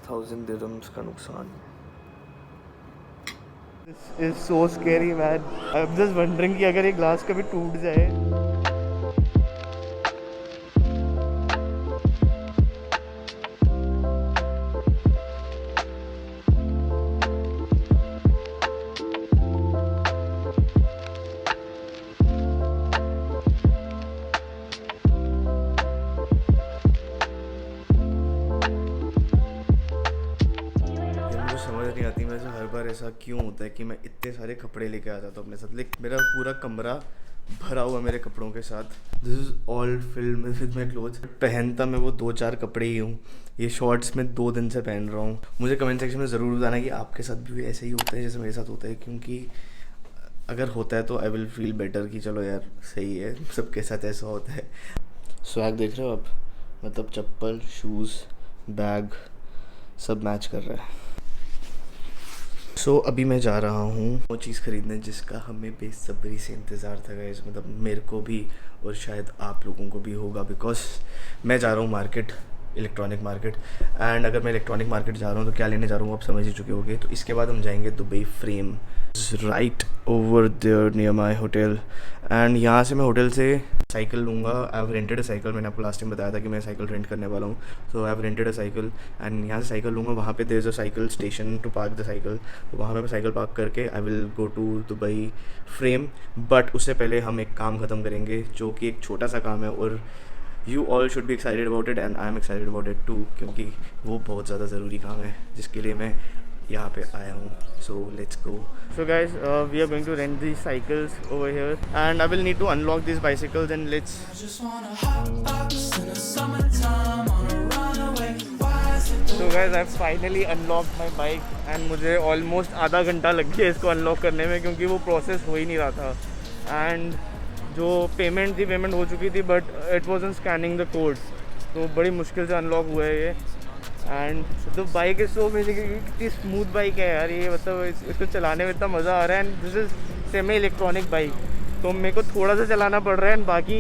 6,000 dirhams का नुकसान। This is so scary man. I'm just wondering कि अगर ये ग्लास कभी टूट जाए। समझ नहीं आती मुझे हर बार ऐसा क्यों होता है कि मैं इतने सारे कपड़े लेके आ जाता हूँ अपने साथ, लेकिन मेरा पूरा कमरा भरा हुआ मेरे कपड़ों के साथ। This is all filled with my clothes. पहनता मैं वो 2-4 कपड़े ही हूँ। ये शॉर्ट्स मैं 2 दिन से पहन रहा हूँ। मुझे कमेंट सेक्शन में ज़रूर बताना कि आपके साथ भी ऐसे ही होता है जैसे मेरे साथ होता है, क्योंकि अगर होता है तो आई विल फील बेटर कि चलो यार सही है, सबके साथ ऐसा होता है। स्वैग देख रहे हो आप, मतलब चप्पल, शूज़, बैग सब मैच कर रहा है। सो अभी मैं जा रहा हूँ वो चीज़ ख़रीदने जिसका हमें बेसब्री से इंतज़ार था गाइस, मतलब मेरे को भी और शायद आप लोगों को भी होगा, बिकॉज मैं जा रहा हूँ मार्केट, इलेक्ट्रॉनिक मार्केट। एंड अगर मैं इलेक्ट्रॉनिक मार्केट जा रहा हूँ तो क्या लेने जा रहा हूँ आप समझ ही चुके होंगे। तो इसके बाद हम जाएंगे Dubai Frame, right over there near my hotel. And यहाँ से मैं होटल से साइकिल लूँगा। I have rented a cycle, मैंने आपको लास्ट टाइम बताया था कि मैं साइकिल रेंट करने वाला हूँ। So I have rented a cycle and यहाँ से साइकिल लूँगा। वहाँ पे there is a cycle station to park the cycle, तो वहाँ पे मैं साइकिल पार्क करके I will go to Dubai Frame. But उससे पहले हम एक काम ख़त्म करेंगे जो कि एक छोटा सा काम है, और you all should be excited about it and I am excited about it too, क्योंकि वो बहुत ज़्यादा ज़रूरी काम है जिसके लिए मैं यहाँ पे आया हूँ। So let's go. So guys, we are going to rent these cycles over here, and I will need to unlock these bicycles and let's. So guys, I've finally unlocked my bike and मुझे almost आधा घंटा लग गया इसको unlock करने में, क्योंकि वो process हो ही नहीं रहा था। And जो पेमेंट थी पेमेंट हो चुकी थी, but it wasn't scanning the code, तो बड़ी मुश्किल से अनलॉक हुआ है ये। And the bike is so basically कितनी स्मूथ बाइक है यार ये, मतलब इसको चलाने में इतना मज़ा आ रहा है। And this is semi electronic bike, तो मेरे को थोड़ा सा चलाना पड़ रहा है एंड बाकी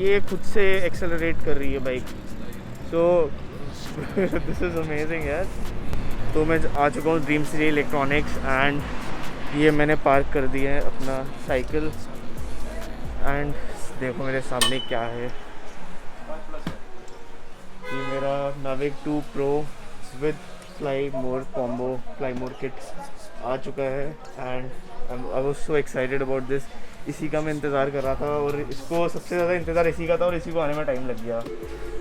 ये खुद से एक्सेलरेट कर रही है bike. So this is amazing यार। तो मैं आ चुका हूँ ड्रीम सिटी इलेक्ट्रॉनिक्स एंड ये मैंने पार्क कर दिया है अपना साइकिल। एंड देखो मेरे सामने क्या है, ये मेरा Navik 2 Pro with fly more combo, fly more kit आ चुका है। And I was so excited about this. इसी का मैं इंतज़ार कर रहा था, और इसको सबसे ज़्यादा इंतज़ार इसी का था, और इसी को आने में टाइम लग गया।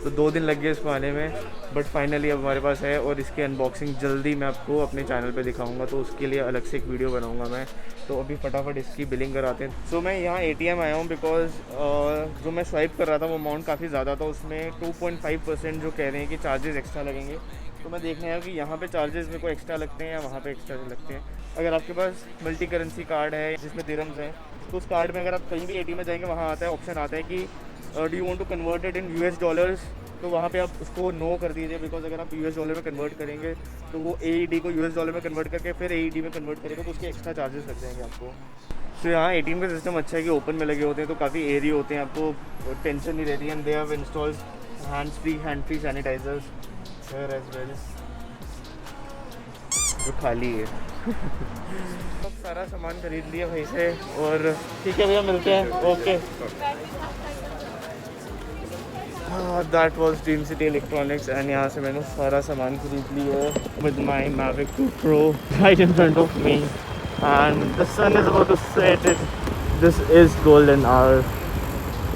तो 2 दिन लग गए इसको आने में, बट फाइनली अब हमारे पास है। और इसकी अनबॉक्सिंग जल्दी मैं आपको अपने चैनल पे दिखाऊंगा, तो उसके लिए अलग से एक वीडियो बनाऊंगा मैं। तो अभी फटाफट इसकी बिलिंग कराते हैं। सो मैं यहाँ ATM आया हूँ बिकॉज जो मैं स्वाइप कर रहा था वो अमाउंट काफ़ी ज़्यादा था, उसमें 2.5% जो कह रहे हैं कि चार्जेस एक्स्ट्रा लगेंगे। तो मैं देखने आया कि यहाँ पे चार्जेस मेरे को एक्स्ट्रा लगते हैं या वहाँ पे एक्स्ट्रा लगते हैं। अगर आपके पास मल्टी करेंसी कार्ड है जिसमें दिरहम्स हैं, तो उस कार्ड में अगर आप कहीं भी ATM में जाएंगे वहाँ आता है ऑप्शन आता है कि do you want to convert it in US dollars, तो वहाँ पे आप उसको नो कर दीजिए। बिकॉज अगर आप US डॉलर में कन्वर्ट करेंगे तो वो AED को US डॉलर में कन्वर्ट करके फिर AED में कन्वर्ट करेगा, तो उसके एक्स्ट्रा चार्जेस लग जाएंगे आपको। तो यहाँ ATM का सिस्टम अच्छा है कि ओपन में लगे होते हैं, तो काफ़ी एरिया होते हैं, आपको टेंशन नहीं रहती है। And they have installed hand free sanitisers here as well, जो खाली है। अब सारा सामान खरीद लिया वहीं से, और ठीक है भैया मिलते हैं, okay. That was dream city electronics and यहाँ से मैंने सारा सामान खरीद लिया है with my Mavic 2 Pro right in front of me. And the sun is about to set, this is golden hour.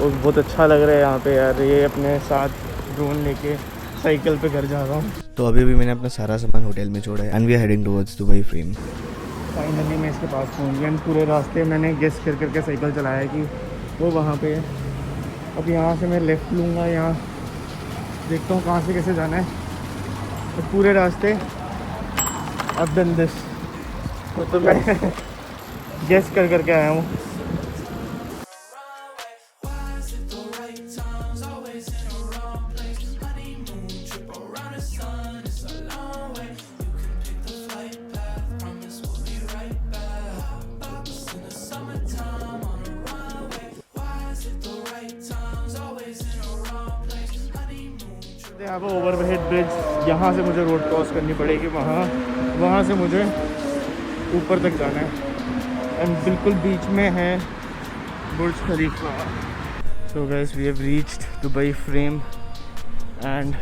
और बहुत अच्छा लग रहा है यहाँ पे यार। ये अपने साथ ड्रोन लेके साइकिल पे घर जा रहा हूँ। तो अभी मैंने अपना सारा सामान होटल में छोड़ा है and we are heading towards Dubai Frame. Finally मैं इसके पास पहुँच गया। पूरे रास्ते मैंने गेस कर करके साइकिल चलाया कि वो वहाँ पे है। अब यहाँ से मैं लेफ़्ट लूँगा, यहाँ देखता हूँ कहाँ से कैसे जाना है। तो पूरे रास्ते अब डन दिस, तो मैं गेस कर करके आया हूँ। They have a overhead bridge, यहाँ से मुझे रोड क्रॉस करनी पड़ेगी, वहाँ से मुझे ऊपर तक जाना है एंड बिल्कुल बीच में है Burj Khalifa. So guys we have reached Dubai Frame and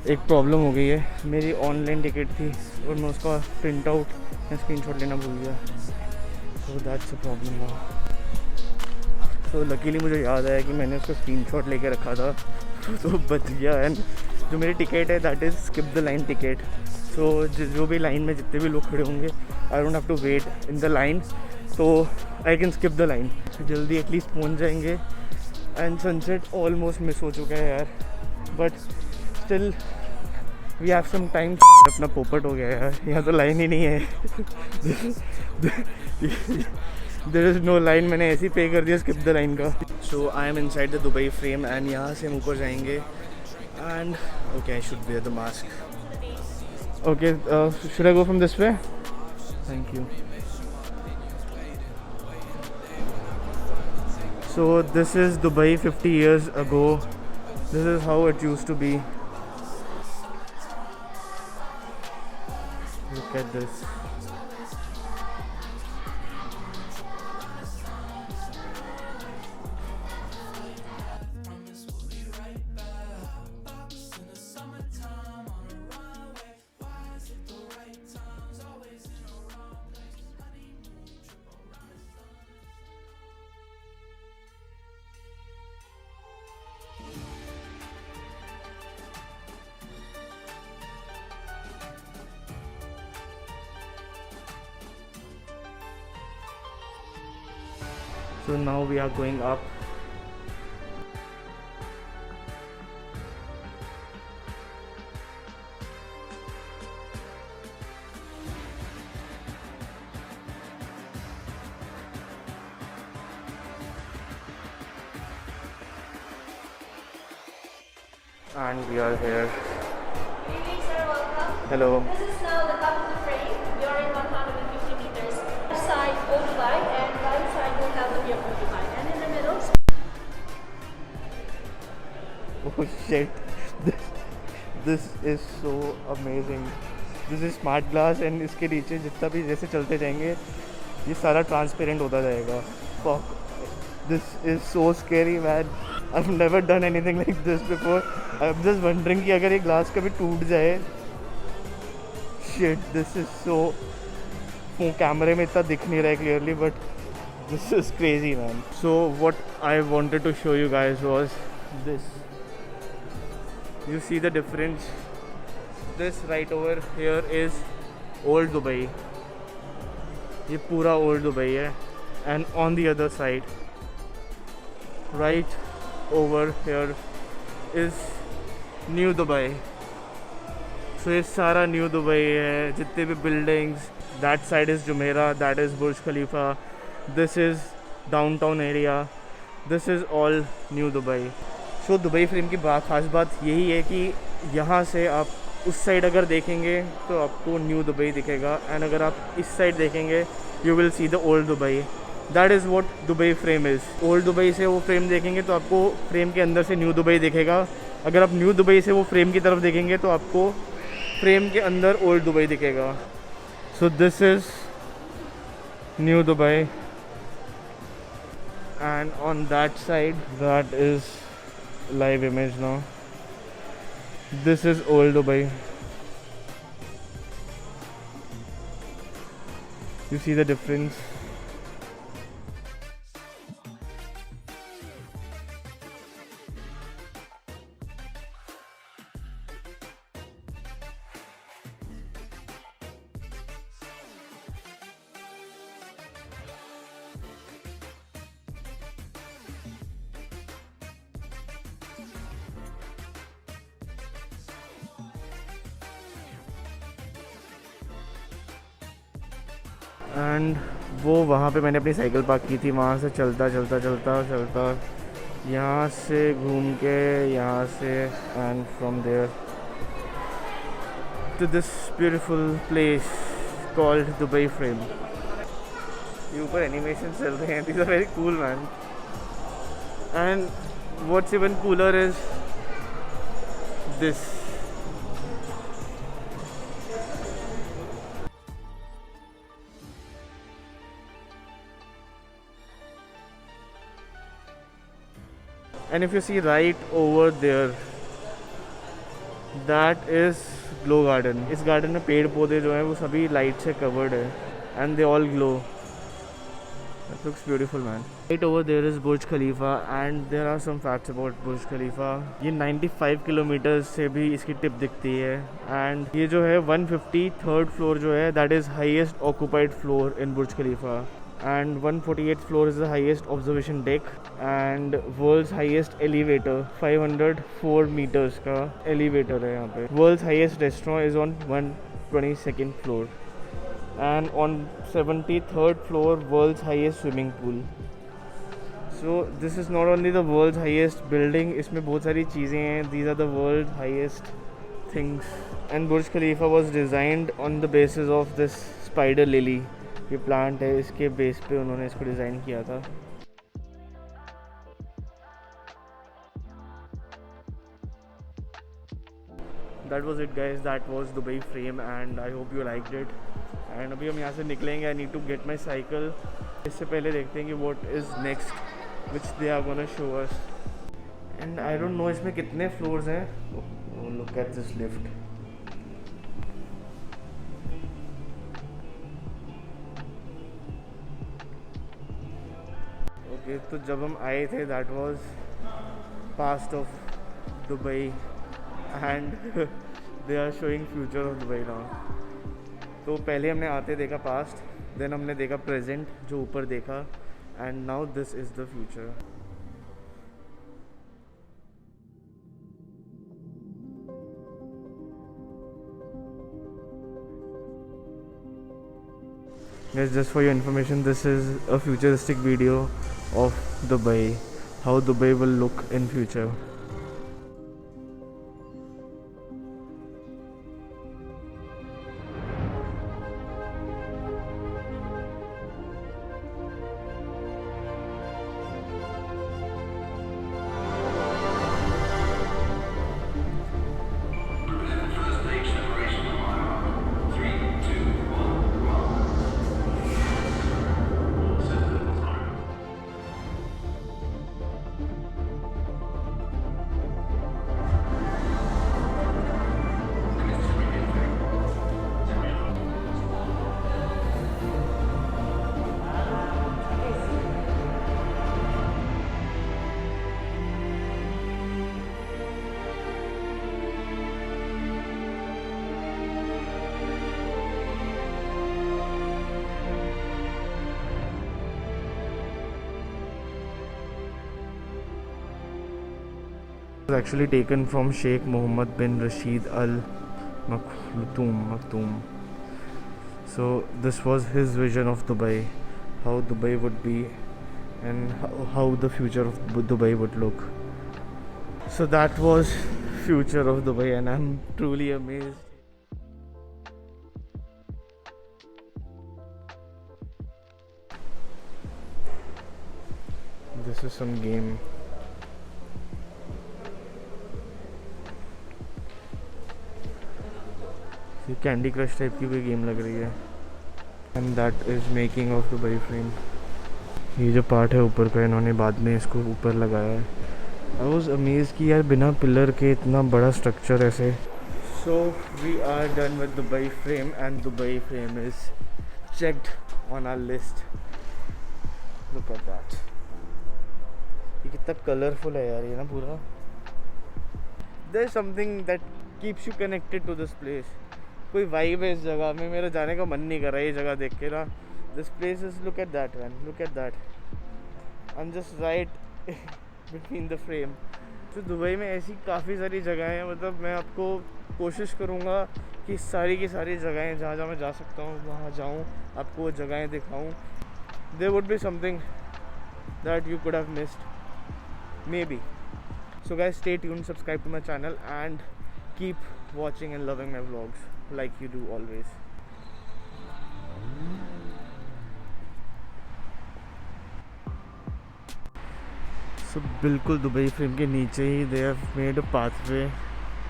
एक प्रॉब्लम हो गई है, मेरी ऑनलाइन टिकट थी और मैं उसका प्रिंट आउट या स्क्रीनशॉट लेना भूल गया, so that's a problem now. तो लकीली मुझे याद आया कि मैंने उसका स्क्रीनशॉट लेके रखा था तो बच गया। एंड जो मेरी टिकट है that is skip the line ticket, so जो भी लाइन में जितने भी लोग खड़े होंगे I don't have to wait in the line, तो I can skip the line, जल्दी एटलीस्ट पहुंच जाएंगे। एंड सनसेट ऑलमोस्ट मिस हो चुका है यार, but still we have some time. अपना पोपट हो गया यार, यहाँ तो लाइन ही नहीं है देयर इज़ नो लाइन, मैंने ऐसे ही पे कर दिया स्किप द लाइन का। So I am inside the Dubai Frame and यहाँ से हम ऊपर जाएंगे and okay I should wear the mask. Okay should I go from this way? Thank you. So this is Dubai 50 years ago. This is how it used to be. Look at this. So now we are going up. And we are here. Good evening, sir. Welcome. Hello. This is now the top of the frame. You're in 150 meters. Left side, Old Dubai, and right side will have the view of Dubai. And in the middle, Oh shit. This is so amazing. This is smart glass and इसके नीचे जितना भी जैसे चलते जाएंगे ये सारा transparent होता जाएगा। Fuck. This is so scary man. I've never done anything like this before. I'm just wondering कि अगर ये ग्लास कभी टूट जाए। Shit, this is so. वो कैमरे में इतना दिख नहीं रहा है clearly, but this is crazy man. So what I wanted to show you guys was this. You see the difference? This right over here is Old Dubai. ये पूरा Old Dubai है. And on the other side, right over here is New Dubai. So ये सारा New Dubai है, जितने भी buildings. That side is Jumeirah, that is Burj Khalifa. This is downtown area. This is all New Dubai. So Dubai frame की खास बात यही है कि यहाँ से आप उस साइड अगर देखेंगे तो आपको न्यू दुबई दिखेगा, एंड अगर आप इस साइड देखेंगे you will see the old Dubai. That is what Dubai frame is. Old Dubai से वो फ्रेम देखेंगे तो आपको फ्रेम के अंदर से न्यू दुबई दिखेगा. अगर आप न्यू दुबई से वो फ्रेम की तरफ देखेंगे तो आपको फ्रेम के अंदर ओल्ड दुबई दिखेगा. So this is new Dubai, and on that side that is live image now. This is Old Dubai. You see the difference? And वो वहाँ पे मैंने अपनी साइकिल पार्क की थी, वहाँ से चलता यहाँ से घूम के यहाँ से and from there to this beautiful place called Dubai Frame. ये ऊपर एनिमेशन चल रहे हैं, these are very cool man. And what's even cooler is this. And if you see right over there, that is glow garden. इस garden में पेड़ पौधे जो हैं वो सभी light से covered है, and they all glow. That looks beautiful, man. Right over there is Burj Khalifa, and there are some facts about Burj Khalifa. ये 95 किलोमीटर से भी इसकी टिप दिखती है, and ये जो है 153rd floor जो है, that is highest occupied floor in Burj Khalifa. And 148th floor is the highest observation deck, and world's highest elevator, 504 meters का elevator है यहाँ पे. World's highest restaurant is on 122nd floor, and on 73rd floor world's highest swimming pool. So this is not only the world's highest building, इसमें बहुत सारी चीज़ें हैं. These are the world's highest things. And Burj Khalifa was designed on the basis of this spider lily. ये plant है, इसके base पे उन्होंने इसको डिज़ाइन किया था. That was it, guys. That was Dubai frame, and I hope you liked it. And अभी हम यहाँ से निकलेंगे. I need to get my cycle. इससे पहले देखते हैं कि what is next, which they are gonna show us. And I don't know इसमें कितने floors हैं. Oh, look at this lift. तो जब हम आए थे that was past of Dubai, and they are showing future of Dubai now. तो पहले हमने आते देखा पास्ट, देन हमने देखा प्रेजेंट जो ऊपर देखा, and now this is the future. Guys, just for your information, this is a futuristic video of Dubai, how Dubai will look in future. Was actually taken from Sheikh Mohammed bin Rashid Al Maktoum. So this was his vision of Dubai, how Dubai would be, and how the future of Dubai would look. So that was future of Dubai, and I'm truly amazed. This is some game. ये candy crush type की कोई game लग रही है. And that is making of Dubai Frame. ये जो part है ऊपर का, इन्होंने बाद में इसको ऊपर लगाया है. आई वॉज अमेज कि यार बिना पिलर के इतना बड़ा स्ट्रक्चर ऐसे. So we are done with Dubai Frame, and Dubai Frame is checked on our list. Look at that. ये कितना कलरफुल है यार ये ना पूरा. There is something that keeps you connected to this place. कोई वाइब है इस जगह में. मेरा जाने का मन नहीं कर रहा है ये जगह देख के ना. This place is, look at that man, look at that. I am just right between the frame. तो दुबई में ऐसी काफ़ी सारी जगहें हैं. मतलब मैं आपको कोशिश करूँगा कि सारी की सारी जगहें जहाँ जहाँ मैं जा सकता हूँ वहाँ जाऊँ, आपको वो जगहें दिखाऊँ. There would be something that you could have missed maybe. So guys, stay tuned, subscribe to my channel, and keep watching and loving my vlogs like you do always. So बिल्कुल Dubai frame के नीचे ही they have made a pathway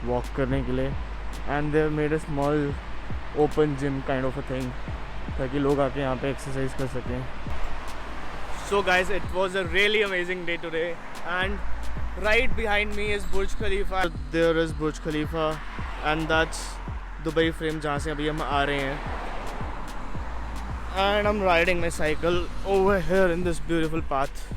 walk करने के लिए, and they made a small open gym kind of a thing, ताकि लोग आके यहाँ पे एक्सरसाइज कर सकें. So guys, it was a really amazing day today, and right behind me is Burj Khalifa. There is Burj Khalifa, and that's Dubai frame जहाँ से अभी हम आ रहे हैं. And I'm riding my cycle over here in this beautiful path.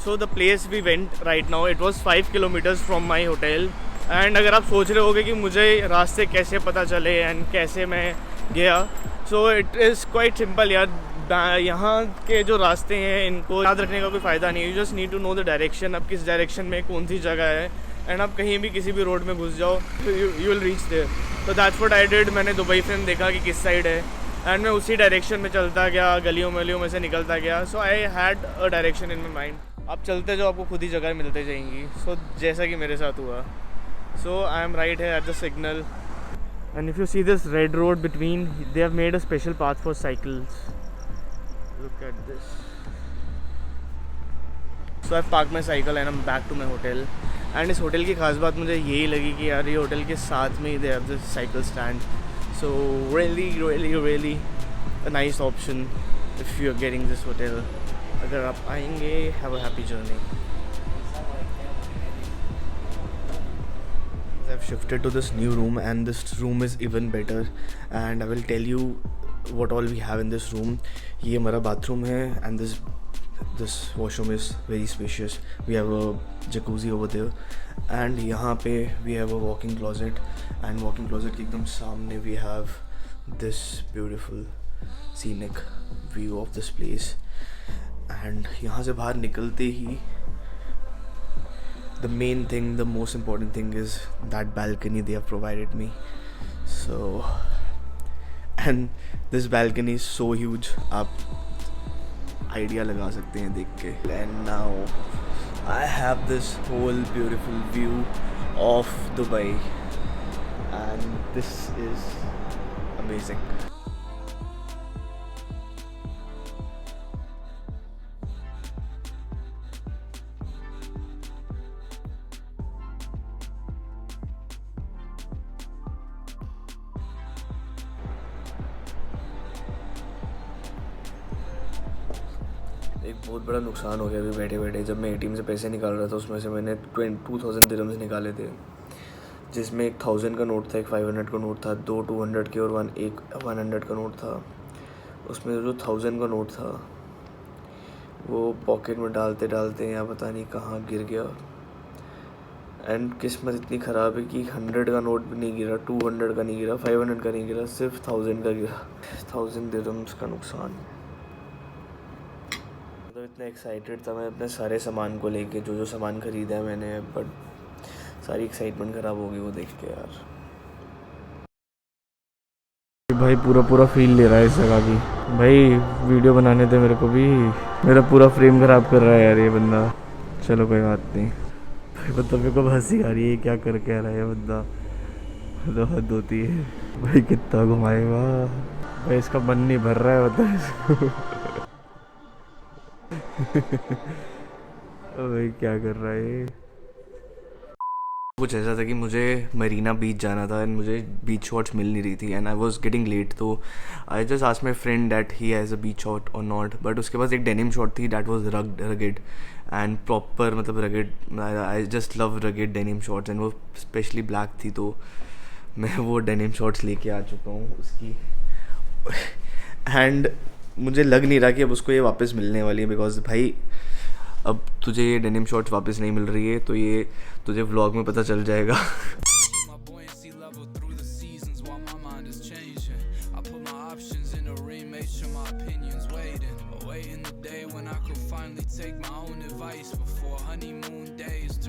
So the place we went right now, it was 5 kilometers from my hotel. And अगर आप सोच रहे होगे कि मुझे रास्ते कैसे पता चले एंड कैसे मैं गया, so it is quite simple यार. यहाँ के जो रास्ते हैं इनको याद रखने का कोई फ़ायदा नहीं है. You just need to know the direction, अब किस डायरेक्शन में कौन सी जगह है, एंड आप कहीं भी किसी भी रोड में घुस जाओ, you will reach there. So that's what I did. मैंने दुबई फ्रेम देखा कि किस साइड है, एंड मैं उसी डायरेक्शन में चलता गया, गलियों में से निकलता गया. So I had a direction in my mind. आप चलते जाओ, आपको खुद ही जगह मिलते जाएंगी. सो जैसा कि मेरे साथ हुआ. सो आई एम राइट है at the signal, and if you see this red road between, they have made a special path for cycles. Look at this. So I park my cycle and I am back to my hotel. And इस hotel की खास बात मुझे यही लगी कि यार ये होटल के साथ में ही they have this cycle stand. So really a nice option if you are getting this hotel. अगर आप आएंगे, have a happy journey. I've shifted to this new room, and this room is even better, and I will tell you what all we have in this room. ये हमारा bathroom है, and this washroom is very spacious. We have a jacuzzi over there, and यहाँ पे we have a walk-in closet, and walk-in closet के एकदम सामने we have this beautiful scenic view of this place. And यहाँ से बाहर निकलते ही the main thing, the most important thing is that balcony they have provided me. So, and this balcony is so huge, आप idea लगा सकते हैं देख के. And now I have this whole beautiful view of Dubai, and this is amazing. एक बहुत बड़ा नुकसान हो गया अभी बैठे बैठे. जब मैं ATM से पैसे निकाल रहा था, उसमें से मैंने 2000 दिरहम्स निकाले थे, जिसमें एक 1000 का नोट था, एक 500 का नोट था, 2 200 के और एक 100 का नोट था. उसमें जो 1000 का नोट था वो पॉकेट में डालते डालते यहाँ पता नहीं कहाँ गिर गया. एंड किस्मत इतनी ख़राब है कि 100 का नोट भी नहीं गिरा, 200 का नहीं गिरा, 500 का नहीं गिरा, सिर्फ 1000 का गिरा. 1000 दिरहम्स का नुकसान. तो इतना एक्साइटेड था मैं अपने सारे सामान को लेके, जो सामान ख़रीदा है मैंने, बट सारी एक्साइटमेंट ख़राब हो गई वो देख के यार. भाई पूरा फील ले रहा है इस जगह की. भाई वीडियो बनाने दे मेरे को भी. मेरा पूरा फ्रेम ख़राब कर रहा है यार ये बंदा. चलो कोई बात नहीं. भाई मतलब मेरे को हंसी आ रही है, क्या कर कह रहा है ये बंदा. तो हद होती है भाई. कितना घुमाएगा भाई, इसका मन नहीं भर रहा है बता इसको. भाई क्या कर रहा है. कुछ ऐसा था कि मुझे मरीना बीच जाना था, एंड मुझे बीच शॉट्स मिल नहीं रही थी, and I was getting late. तो I just asked my friend that he has a beach short और नॉट. बट उसके पास एक डेनिम शॉट थी that was rugged and proper, मतलब rugged. I just love rugged denim shorts, and वो specially black थी, तो मैं वो डेनिम शॉट्स लेके आ चुका हूँ उसकी. एंड मुझे लग नहीं रहा कि अब उसको ये वापस मिलने वाली है, बिकॉज भाई अब तुझे ये डेनिम शॉर्ट्स वापस नहीं मिल रही है, तो ये तुझे व्लॉग में पता चल जाएगा. Waiting the day when I could finally take my own advice before honeymoon days.